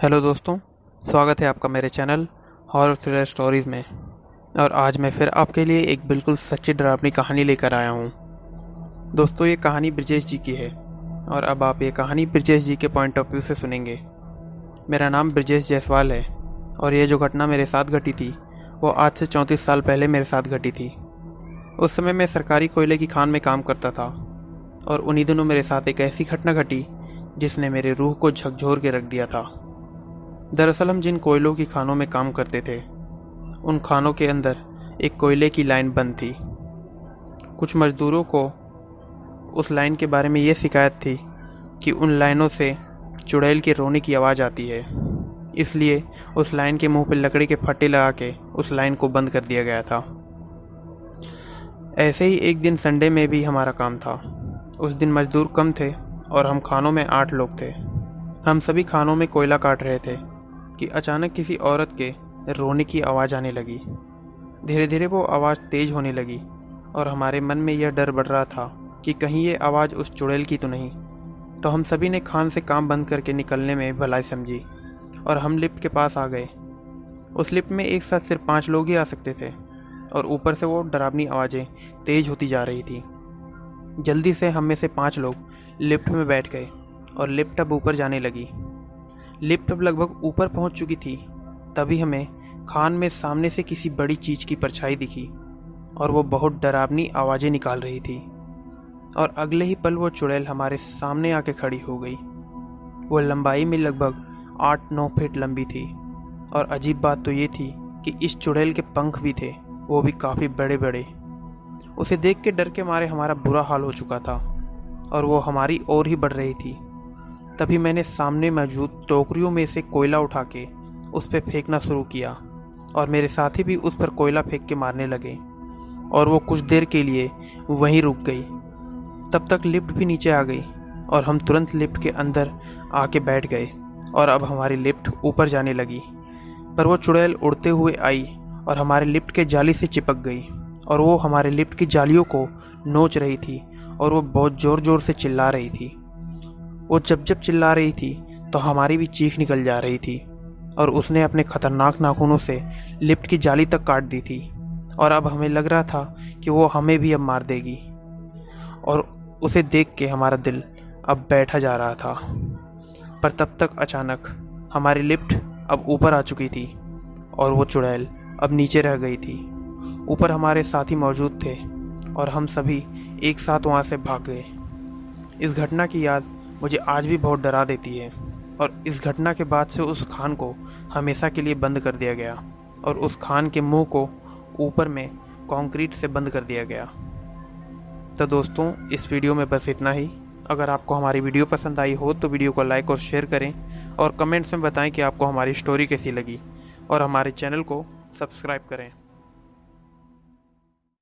Hello दोस्तों, स्वागत है आपका मेरे चैनल हॉरर थ्रिलर स्टोरीज़ में। और आज मैं फिर आपके लिए एक बिल्कुल सच्ची डरावनी कहानी लेकर आया हूँ। दोस्तों, ये कहानी ब्रजेश जी की है और अब आप ये कहानी ब्रजेश जी के पॉइंट ऑफ व्यू से सुनेंगे। मेरा नाम ब्रजेश जायसवाल है और ये जो घटना मेरे साथ घटी थी वो आज से 34 साल पहले मेरे साथ घटी थी। उस समय मैं सरकारी कोयले की खान में काम करता था और उन्हीं दिनों मेरे साथ एक ऐसी घटना घटी जिसने मेरे रूह को झकझोर के रख दिया था। दरअसल हम जिन कोयलों की खानों में काम करते थे उन खानों के अंदर एक कोयले की लाइन बंद थी। कुछ मजदूरों को उस लाइन के बारे में ये शिकायत थी कि उन लाइनों से चुड़ैल के रोने की आवाज़ आती है, इसलिए उस लाइन के मुंह पर लकड़ी के फट्टे लगा के उस लाइन को बंद कर दिया गया था। ऐसे ही एक दिन संडे में भी हमारा काम था। उस दिन मजदूर कम थे और हम खानों में 8 लोग थे। हम सभी खानों में कोयला काट रहे थे कि अचानक किसी औरत के रोने की आवाज़ आने लगी। धीरे धीरे वो आवाज़ तेज होने लगी और हमारे मन में यह डर बढ़ रहा था कि कहीं ये आवाज़ उस चुड़ैल की तो नहीं। तो हम सभी ने खान से काम बंद करके निकलने में भलाई समझी और हम लिफ्ट के पास आ गए। उस लिफ्ट में एक साथ सिर्फ 5 लोग ही आ सकते थे और ऊपर से वो डरावनी आवाज़ें तेज होती जा रही थी। जल्दी से हम में से 5 लोग लिफ्ट में बैठ गए और लिफ्ट अब ऊपर जाने लगी। लिफ्ट अब लगभग ऊपर पहुंच चुकी थी, तभी हमें खान में सामने से किसी बड़ी चीज़ की परछाई दिखी और वो बहुत डरावनी आवाज़ें निकाल रही थी। और अगले ही पल वो चुड़ैल हमारे सामने आके खड़ी हो गई। वो लंबाई में लगभग 8-9 फीट लंबी थी और अजीब बात तो ये थी कि इस चुड़ैल के पंख भी थे, वो भी काफ़ी बड़े बड़े। उसे देख के डर के मारे हमारा बुरा हाल हो चुका था और वो हमारी ओर ही बढ़ रही थी। तभी मैंने सामने मौजूद टोकरियों में से कोयला उठा के उस पर फेंकना शुरू किया और मेरे साथी भी उस पर कोयला फेंक के मारने लगे और वो कुछ देर के लिए वहीं रुक गई। तब तक लिफ्ट भी नीचे आ गई और हम तुरंत लिफ्ट के अंदर आके बैठ गए और अब हमारी लिफ्ट ऊपर जाने लगी। पर वो चुड़ैल उड़ते हुए आई और हमारे लिफ्ट के जाली से चिपक गई और वो हमारे लिफ्ट की जालियों को नोच रही थी और वो बहुत ज़ोर ज़ोर से चिल्ला रही थी। वो जब चिल्ला रही थी तो हमारी भी चीख निकल जा रही थी और उसने अपने खतरनाक नाखूनों से लिफ्ट की जाली तक काट दी थी और अब हमें लग रहा था कि वो हमें भी अब मार देगी। और उसे देख के हमारा दिल अब बैठा जा रहा था। पर तब तक अचानक हमारी लिफ्ट अब ऊपर आ चुकी थी और वो चुड़ैल अब नीचे रह गई थी। ऊपर हमारे साथी मौजूद थे और हम सभी एक साथ वहाँ से भाग गए। इस घटना की याद मुझे आज भी बहुत डरा देती है और इस घटना के बाद से उस खान को हमेशा के लिए बंद कर दिया गया और उस खान के मुंह को ऊपर में कंक्रीट से बंद कर दिया गया। तो दोस्तों, इस वीडियो में बस इतना ही। अगर आपको हमारी वीडियो पसंद आई हो तो वीडियो को लाइक और शेयर करें और कमेंट्स में बताएं कि आपको हमारी स्टोरी कैसी लगी और हमारे चैनल को सब्सक्राइब करें।